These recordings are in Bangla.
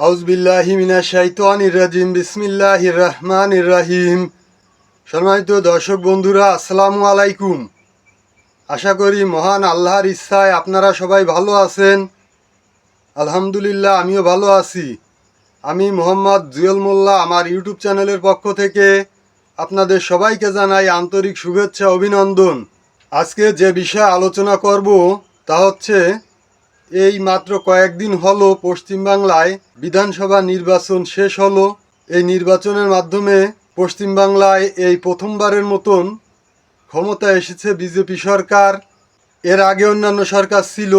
আউযুবিল্লাহি মিনাশ শাইতানির রাজিম বিসমিল্লাহির রহমানির রহিম। সম্মানিত দর্শক বন্ধুরা, আসসালামু আলাইকুম। আশা করি মহান আল্লাহর ইচ্ছায় আপনারা সবাই ভালো আছেন। আলহামদুলিল্লাহ, আমিও ভালো আছি। আমি মোহাম্মদ জুয়েল মোল্লা আমার ইউটিউব চ্যানেলের পক্ষ থেকে আপনাদের সবাইকে জানাই আন্তরিক শুভেচ্ছা অভিনন্দন। আজকে যে বিষয়ে আলোচনা করব তা হচ্ছে, এই মাত্র কয়েকদিন হলো পশ্চিমবাংলায় বিধানসভা নির্বাচন শেষ হলো। এই নির্বাচনের মাধ্যমে পশ্চিমবাংলায় এই প্রথমবারের মতন ক্ষমতায় এসেছে বিজেপি সরকার। এর আগে অন্যান্য সরকার ছিল,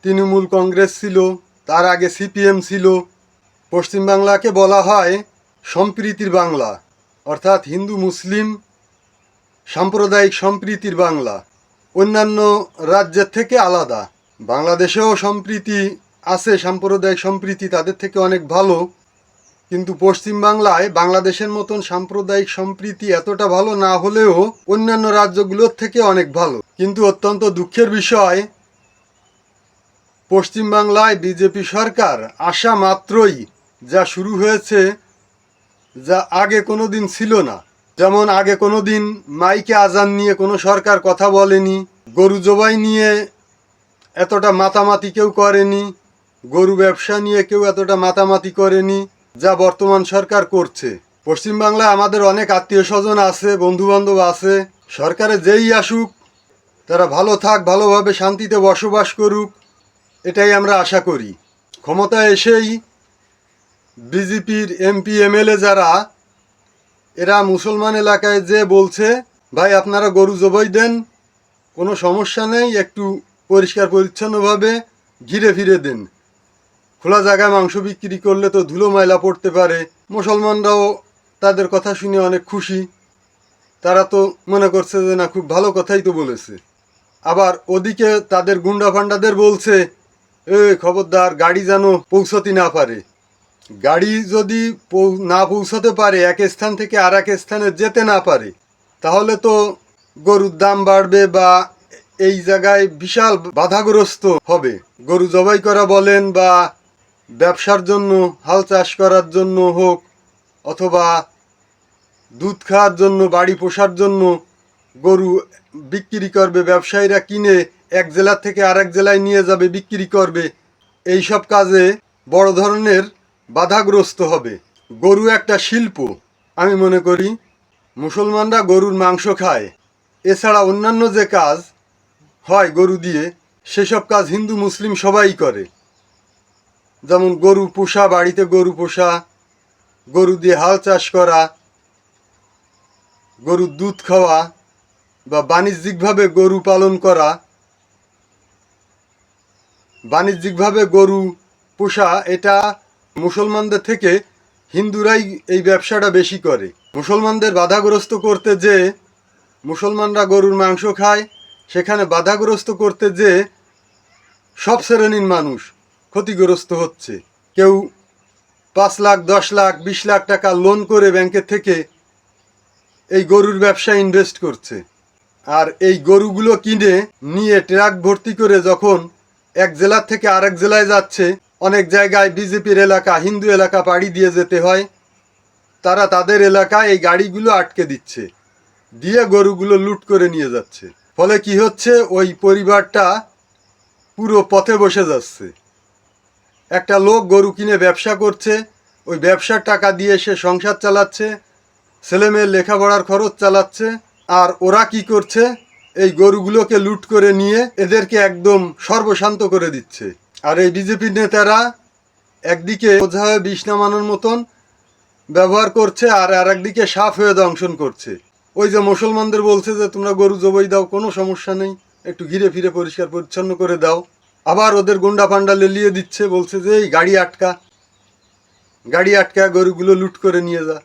তৃণমূল কংগ্রেস ছিল, তার আগে সিপিএম ছিল। পশ্চিমবাংলাকে বলা হয় সম্প্রীতির বাংলা, অর্থাৎ হিন্দু মুসলিম সাম্প্রদায়িক সম্প্রীতির বাংলা। অন্যান্য রাজ্যের থেকে আলাদা। বাংলাদেশেও সম্প্রীতি আছে, সাম্প্রদায়িক সম্প্রীতি তাদের থেকে অনেক ভালো, কিন্তু পশ্চিমবাংলায় বাংলাদেশের মতন সাম্প্রদায়িক সম্প্রীতি এতটা ভালো না হলেও অন্যান্য রাজ্যগুলোর থেকে অনেক ভালো। কিন্তু অত্যন্ত দুঃখের বিষয়, পশ্চিমবাংলায় বিজেপি সরকার আসা মাত্রই যা শুরু হয়েছে, যা আগে কোনো দিন ছিল না। যেমন আগে কোনো দিন মাইকে আজান নিয়ে কোনো সরকার কথা বলেনি, গরু জবাই নিয়ে এতটা মাতামাতি কেউ করেনি, গরু ব্যবসা নিয়ে কেউ এতটা মাতামাতি করেনি যা বর্তমান সরকার করছে। পশ্চিমবাংলায় আমাদের অনেক আত্মীয় স্বজন আছে, বন্ধুবান্ধব আছে। সরকারে যেই আসুক তারা ভালো থাক, ভালোভাবে শান্তিতে বসবাস করুক, এটাই আমরা আশা করি। ক্ষমতায় এসেই বিজেপির এমপি এমএলএ যারা, এরা মুসলমান এলাকায় যে বলছে, ভাই আপনারা গরু জবাই দেন, কোনো সমস্যা নেই, একটু পরিষ্কার পরিচ্ছন্নভাবে ঘিরে ফিরে দেন। খোলা জায়গায় মাংস বিক্রি করলে তো ধুলো ময়লা পড়তে পারে। মুসলমানরাও তাদের কথা শুনে অনেক খুশি। তারা তো মনে করছে যে না, খুব ভালো কথাই তো বলেছে। আবার ওদিকে তাদের গুন্ডা ফান্ডাদের বলছে, খবরদার গাড়ি যেন পৌঁছতে না পারে। গাড়ি যদি না পৌঁছাতে পারে, এক স্থান থেকে আর এক স্থানে যেতে না পারে, তাহলে তো গরুর দাম বাড়বে বা এই জায়গায় বিশাল বাধাগ্রস্ত হবে। গরু জবাই করা বলেন বা ব্যবসার জন্য, হাল চাষ করার জন্য হোক, অথবা দুধ খাওয়ার জন্য, বাড়ি পোষার জন্য গরু বিক্রি করবে, ব্যবসায়ীরা কিনে এক জেলা থেকে আরেক জেলায় নিয়ে যাবে, বিক্রি করবে। এই সব কাজে বড় ধরনের বাধাগ্রস্ত হবে। গরু একটা শিল্প। আমি মনে করি মুসলমানরা গরুর মাংস খায়, এছাড়া অন্যান্য যে কাজ হয় গরু দিয়ে, সেসব কাজ হিন্দু মুসলিম সবাই করে। যেমন গরু পোষা, বাড়িতে গরু পোষা, গরু দিয়ে হাল চাষ করা, গরুর দুধ খাওয়া বা বাণিজ্যিকভাবে গরু পালন করা, বাণিজ্যিকভাবে গরু পোষা, এটা মুসলমানদের থেকে হিন্দুরাই এই ব্যবসাটা বেশি করে। মুসলমানদের বাধাগ্রস্ত করতে যে মুসলমানরা গরুর মাংস খায়, সেখানে বাধাগ্রস্ত করতে যে সব শ্রেণীর মানুষ ক্ষতিগ্রস্ত হচ্ছে। কেউ 5 লাখ, 10 লাখ, 20 লাখ টাকা লোন করে ব্যাংকের থেকে এই গরুর ব্যবসায় ইনভেস্ট করছে। আর এই গরুগুলো কিনে নিয়ে ট্রাক ভর্তি করে যখন এক জেলার থেকে আরেক জেলায় যাচ্ছে, অনেক জায়গায় বিজেপির এলাকা, হিন্দু এলাকা পাড়ি দিয়ে যেতে হয়। তারা তাদের এলাকায় এই গাড়িগুলো আটকে দিচ্ছে, দিয়ে গরুগুলো লুট করে নিয়ে যাচ্ছে। ফলে কি হচ্ছে, ওই পরিবারটা পুরো পথে বসে যাচ্ছে। একটা লোক গরু কিনে ব্যবসা করছে, ওই ব্যবসার টাকা দিয়ে সে সংসার চালাচ্ছে, ছেলেমেয়ের লেখাপড়ার খরচ চালাচ্ছে। আর ওরা কি করছে, এই গরুগুলোকে লুট করে নিয়ে এদেরকে একদম সর্বশান্ত করে দিচ্ছে। আর এই বিজেপির নেতারা একদিকে বোঝা হয়ে বিষ নামানোর মতন ব্যবহার করছে, আর একদিকে সাফ হয়ে দংশন করছে। ওই যে মুসলমানদের বলছে যে তোমরা গরু জবাই দাও, কোনো সমস্যা নেই, একটু ঘিরে ফিরে পরিষ্কার পরিচ্ছন্ন করে দাও। আবার ওদের গুন্ডা পান্ডা লেলিয়ে দিচ্ছে, বলছে যে এই গাড়ি আটকা গরুগুলো লুট করে নিয়ে যা।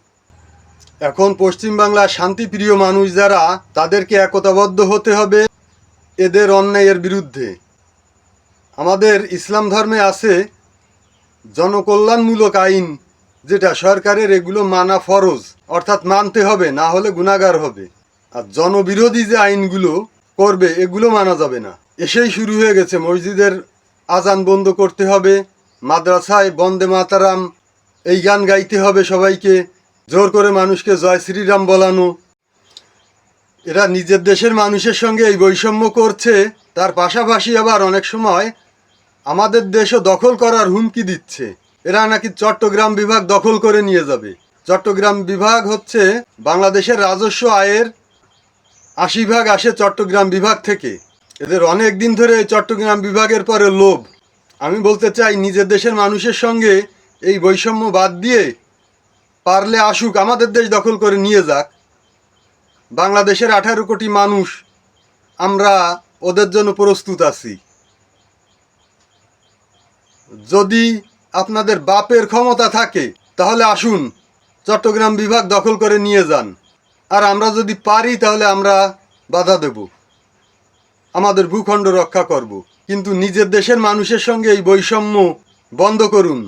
এখন পশ্চিমবাংলার শান্তিপ্রিয় মানুষ যারা, তাদেরকে একতাবদ্ধ হতে হবে এদের অন্যায়ের বিরুদ্ধে। আমাদের ইসলাম ধর্মে আছে জনকল্যাণমূলক আইন, যেটা সরকারের, এগুলো মানা ফরজ, অর্থাৎ মানতে হবে, না হলে গুনাহগার হবে। আর জনবিরোধী যে আইনগুলো করবে, এগুলো মানা যাবে না। এসেই শুরু হয়ে গেছে, মসজিদের আজান বন্ধ করতে হবে, মাদ্রাসায় বন্দে মাতারাম এই গান গাইতে হবে সবাইকে, জোর করে মানুষকে জয় শ্রীরাম বলানো। এরা নিজের দেশের মানুষের সঙ্গে এই বৈষম্য করছে, তার পাশাপাশি আবার অনেক সময় আমাদের দেশও দখল করার হুমকি দিচ্ছে। এরা নাকি চট্টগ্রাম বিভাগ দখল করে নিয়ে যাবে। চট্টগ্রাম বিভাগ হচ্ছে বাংলাদেশের রাজস্ব আয়ের ৮০% আসে চট্টগ্রাম বিভাগ থেকে। এদের অনেক দিন ধরে এই চট্টগ্রাম বিভাগের পরে লোভ। আমি বলতে চাই, নিজের দেশের মানুষের সঙ্গে এই বৈষম্য বাদ দিয়ে পারলে আসুক, আমাদের দেশ দখল করে নিয়ে যাক। বাংলাদেশের ১৮ কোটি মানুষ, আমরা ওদের জন্য প্রস্তুত আছি। যদি আপনাদের বাপের ক্ষমতা থাকে তাহলে আসুন, চট্টগ্রাম বিভাগ দখল করে নিয়ে যান। আর আমরা যদি পারি তাহলে আমরা বাধা দেব, আমাদের ভূখণ্ড রক্ষা করব। কিন্তু নিজের দেশের মানুষের সঙ্গে এই বৈষম্য বন্ধ করুন।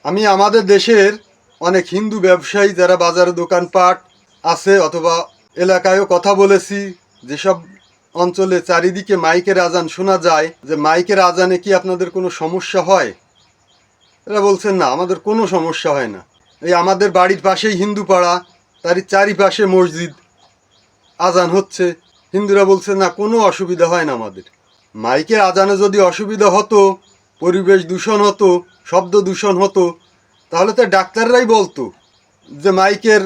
আমি আমাদের দেশের অনেক হিন্দু ব্যবসায়ী যারা বাজারে দোকানপাট আছে অথবা এলাকায়ও কথা বলেছি, যেসব অঞ্চলে চারিদিকে মাইকের আজান শোনা যায়, যে মাইকের আজানে কি আপনাদের কোনো সমস্যা হয়? এরা বলছেন না, আমাদের কোনো সমস্যা হয় না। এই আমাদের বাড়ির পাশেই হিন্দু পাড়া, তারই চারিপাশে মসজিদ, আজান হচ্ছে। হিন্দুরা বলছে না, কোনো অসুবিধা হয় না আমাদের। মাইকের আজানে যদি অসুবিধা হতো, পরিবেশ দূষণ হতো, শব্দ দূষণ হতো, তাহলে তো ডাক্তাররাই বলতো যে মাইকের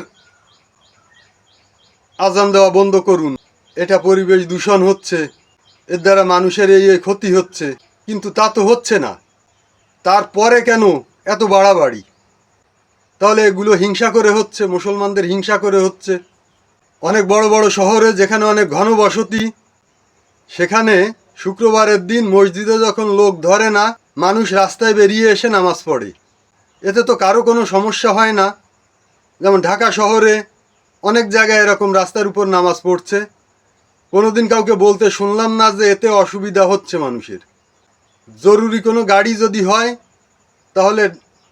আজান দেওয়া বন্ধ করুন, এটা পরিবেশ দূষণ হচ্ছে, এর দ্বারা মানুষের এই ক্ষতি হচ্ছে। কিন্তু তা তো হচ্ছে না, তারপরে কেন এত বাড়াবাড়ি? তাহলে এগুলো হিংসা করে হচ্ছে, মুসলমানদের হিংসা করে হচ্ছে। অনেক বড় বড় শহরে যেখানে অনেক ঘনবসতি, সেখানে শুক্রবারের দিন মসজিদে যখন লোক ধরে না, মানুষ রাস্তায় বেরিয়ে এসে নামাজ পড়ে। এতে তো কারো কোনো সমস্যা হয় না। যেমন ঢাকা শহরে অনেক জায়গায় এরকম রাস্তার উপর নামাজ পড়ছে, কোনোদিন কাউকে বলতে শুনলাম না যে এতে অসুবিধা হচ্ছে মানুষের। জরুরি কোনো গাড়ি যদি হয়, তাহলে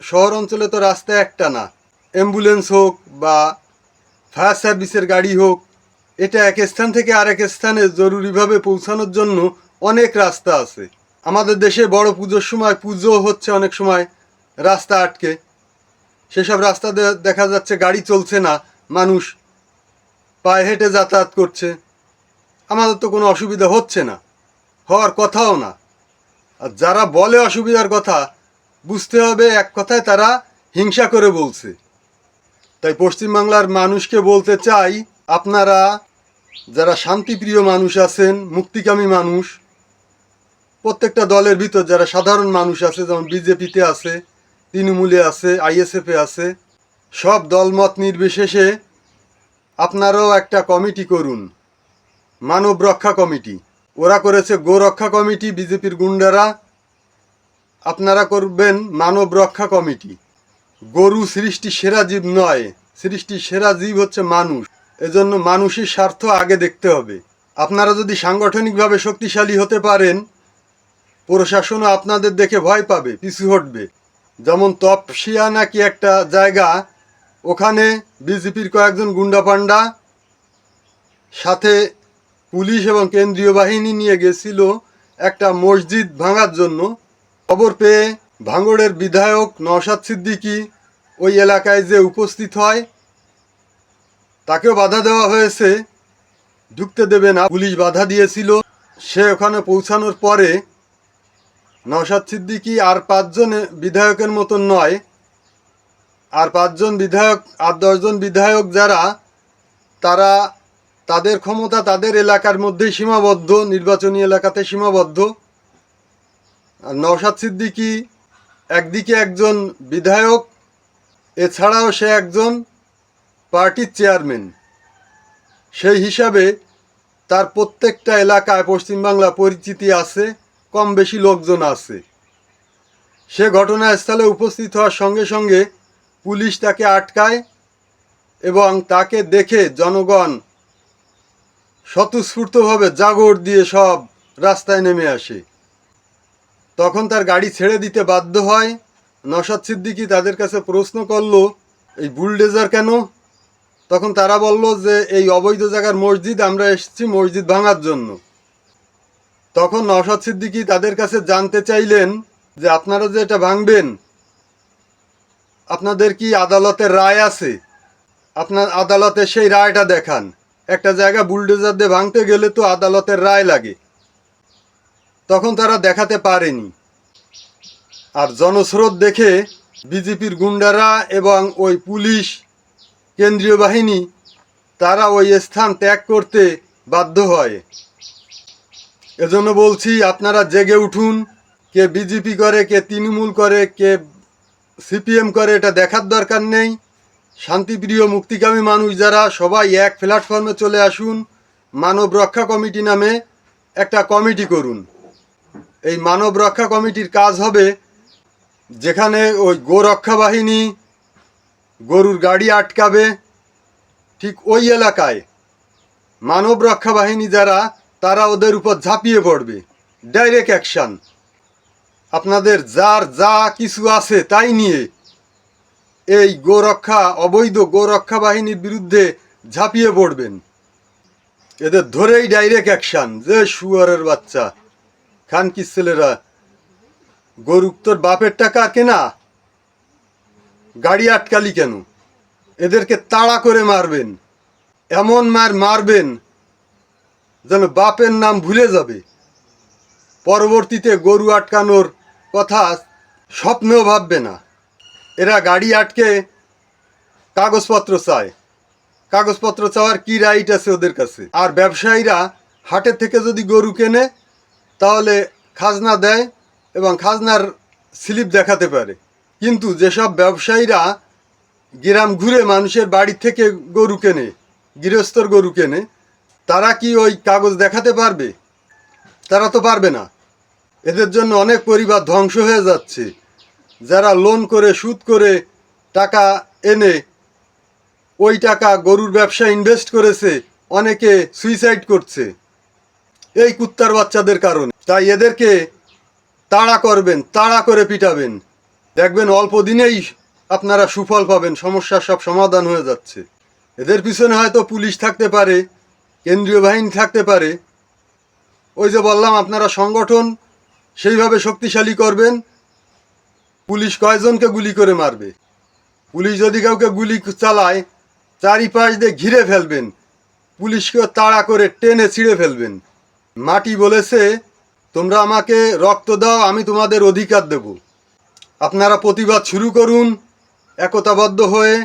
শহর অঞ্চলে তো রাস্তা একটা না, অ্যাম্বুলেন্স হোক বা ফায়ার সার্ভিসের গাড়ি হোক, এটা এক স্থান থেকে আরেক স্থানে জরুরিভাবে পৌঁছানোর জন্য অনেক রাস্তা আছে। আমাদের দেশে বড় পুজোর সময় পুজো হচ্ছে, অনেক সময় রাস্তা আটকে, সেসব রাস্তা দেখা যাচ্ছে গাড়ি চলছে না, মানুষ পায়ে হেঁটে যাতায়াত করছে। আমাদের তো কোনো অসুবিধা হচ্ছে না, হওয়ার কথাও না। আর যারা বলে অসুবিধার কথা, বুঝতে হবে এক কথায় তারা হিংসা করে বলছে। তাই পশ্চিমবাংলার মানুষকে বলতে চাই, আপনারা যারা শান্তিপ্রিয় মানুষ আছেন, মুক্তিকামী মানুষ, প্রত্যেকটা দলের ভিতর যারা সাধারণ মানুষ আছে, যেমন বিজেপিতে আছে, তৃণমূলে আছে, আইএসএফে আছে, সব দলমত নির্বিশেষে আপনারাও একটা কমিটি করুন, মানব রক্ষা কমিটি। ওরা করেছে গো রক্ষা কমিটি, বিজেপির গুন্ডারা। আপনারা করবেন মানব রক্ষা কমিটি। গরু সৃষ্টি সেরা জীব নয়, সৃষ্টির সেরা জীব হচ্ছে মানুষ। এজন্য মানুষের স্বার্থ আগে দেখতে হবে। আপনারা যদি সাংগঠনিকভাবে শক্তিশালী হতে পারেন, প্রশাসনও আপনাদের দেখে ভয় পাবে, পিছু হটবে। যেমন তপসিয়া নাকি একটা জায়গা, ওখানে বিজেপির কয়েকজন গুন্ডা পান্ডা সাথে পুলিশ এবং কেন্দ্রীয় বাহিনী নিয়ে গেছিল একটা মসজিদ ভাঙার জন্য। খবর পেয়ে ভাঙড়ের বিধায়ক নওশাদ সিদ্দিকী ওই এলাকায় যে উপস্থিত হয়, তাকেও বাধা দেওয়া হয়েছে, ঢুকতে দেবে না, পুলিশ বাধা দিয়েছিল। সে ওখানে পৌঁছানোর পরে নওশাদ সিদ্দিকী আর ৫ জন বিধায়কের মতন নয়, আর ৫ জন বিধায়ক আর ১০ জন বিধায়ক যারা, তারা তাদের ক্ষমতা তাদের এলাকার মধ্যেই সীমাবদ্ধ, নির্বাচনী এলাকাতে সীমাবদ্ধ। আর নওশাদ সিদ্দিকী একদিকে একজন বিধায়ক, এছাড়াও সে একজন পার্টির চেয়ারম্যান। সেই হিসাবে তার প্রত্যেকটা এলাকায় পশ্চিমবাংলা পরিচিতি আছে, কম বেশি লোকজন আছে। সে ঘটনাস্থলে উপস্থিত হওয়ার সঙ্গে সঙ্গে পুলিশ তাকে আটকায় এবং তাকে দেখে জনগণ স্বতঃস্ফূর্তভাবে জাগর দিয়ে সব রাস্তায় নেমে আসে। তখন তার গাড়ি ছেড়ে দিতে বাধ্য হয়। নওশাদ সিদ্দিকী তাদের কাছে প্রশ্ন করলো, এই বুলডোজার কেন? তখন তারা বলল যে এই অবৈধ জায়গার মসজিদ, আমরা এসেছি মসজিদ ভাঙার জন্য। তখন নওশাদ সিদ্দিকী তাদের কাছে জানতে চাইলেন যে আপনারা যে এটা ভাঙবেন, আপনাদের কি আদালতের রায় আছে? আপনার আদালতে সেই রায়টা দেখান। একটা জায়গা বুলডোজার দিয়ে ভাঙতে গেলে তো আদালতের রায় লাগে, তখন তারা দেখাতে পারেনি। আর জনস্রোত দেখে বিজেপির গুন্ডারা এবং ওই পুলিশ, কেন্দ্রীয় বাহিনী, তারা ওই স্থান ত্যাগ করতে বাধ্য হয়। এজন্য বলছি, আপনারা জেগে উঠুন। কে বিজেপি করে, কে তৃণমূল করে, কে সিপিএম করে, এটা দেখার দরকার নেই। শান্তিপ্রিয় মুক্তিকামী মানুষ যারা, সবাই এক প্ল্যাটফর্মে চলে আসুন। মানব রক্ষা কমিটি নামে একটা কমিটি করুন। এই মানব রক্ষা কমিটির কাজ হবে, যেখানে ওই গোরক্ষা বাহিনী গরুর গাড়ি আটকাবে, ঠিক ওই এলাকায় মানব রক্ষা বাহিনী যারা, তারা ওদের উপর ঝাঁপিয়ে পড়বে। Direct action. আপনাদের যার যা কিছু আছে তাই নিয়ে এই গোরক্ষা, অবৈধ গোরক্ষা বাহিনীর বিরুদ্ধে ঝাঁপিয়ে পড়বেন। এদের ধরেই ডাইরেক্ট অ্যাকশান। যে শুয়ারের বাচ্চা, খানকির ছেলেরা, গরু তোর বাপের টাকা কেনা, গাড়ি আটকালি কেন? এদেরকে তাড়া করে মারবেন, এমন মারবেন যেন বাপের নাম ভুলে যাবে। পরবর্তীতে গরু আটকানোর কথা স্বপ্নেও ভাববে না। এরা গাড়ি আটকে কাগজপত্র চায়। কাগজপত্র চাওয়ার কি রাইট আছে ওদের কাছে? আর ব্যবসায়ীরা হাটের থেকে যদি গরু কেনে, তাহলে খাজনা দেয় এবং খাজনার স্লিপ দেখাতে পারে। কিন্তু যেসব ব্যবসায়ীরা গ্রাম ঘুরে মানুষের বাড়ি থেকে গরু কেনে, গৃহস্থর গরু কেনে, তারা কি ওই কাগজ দেখাতে পারবে? তারা তো পারবে না। এদের জন্য অনেক পরিবার ধ্বংস হয়ে যাচ্ছে। যারা লোন করে, সুদ করে টাকা এনে ওই টাকা গরুর ব্যবসা ইনভেস্ট করেছে, অনেকে সুইসাইড করছে এই কুত্তার বাচ্চাদের কারণে। তাই এদেরকে তাড়া করবেন, তাড়া করে পিটাবেন। দেখবেন অল্প দিনেই আপনারা সুফল পাবেন, সমস্যার সব সমাধান হয়ে যাচ্ছে। এদের পিছনে হয়তো পুলিশ থাকতে পারে, কেন্দ্রীয় বাহিনী থাকতে পারে। ওই যে বললাম, আপনারা সংগঠন সেইভাবে শক্তিশালী করবেন। পুলিশ কয়জনকে গুলি করে মারবে? পুলিশ যদি কাউকে গুলি চালায়, চারিপাশ দিয়ে ঘিরে ফেলবেন, পুলিশকে তাড়া করে টেনে ছিঁড়ে ফেলবেন। মাটি বলেছে, তোমরা আমাকে রক্ত দাও, আমি তোমাদের অধিকার দেব। আপনারা প্রতিবাদ শুরু করুন একতাবদ্ধ হয়ে।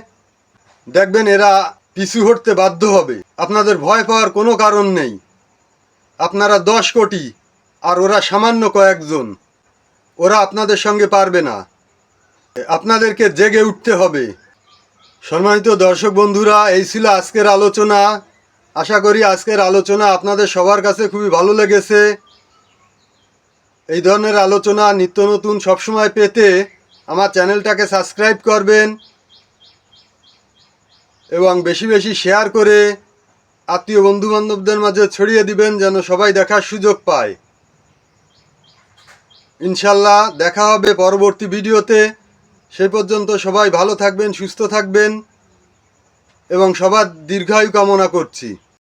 দেখবেন এরা পিছু হটতে বাধ্য হবে। আপনাদের ভয় পাওয়ার কোনো কারণ নেই। আপনারা 10 কোটি আর ওরা সামান্য কয়েকজন, ওরা আপনাদের সঙ্গে পারবে না। আপনাদেরকে জেগে উঠতে হবে। সম্মানিত দর্শক বন্ধুরা, এই ছিল আজকের আলোচনা। আশা করি আজকের আলোচনা আপনাদের সবার কাছে খুবই ভালো লেগেছে। এই ধরনের আলোচনা নিত্য নতুন সবসময় পেতে আমার চ্যানেলটাকে সাবস্ক্রাইব করবেন এবং বেশি বেশি শেয়ার করে আত্মীয় বন্ধুবান্ধবদের মাঝে ছড়িয়ে দিবেন, যেন সবাই দেখার সুযোগ পায়। ইনশাল্লাহ দেখা হবে পরবর্তী ভিডিওতে। সেই পর্যন্ত সবাই ভালো থাকবেন, সুস্থ থাকবেন এবং সবার দীর্ঘায়ু কামনা করছি।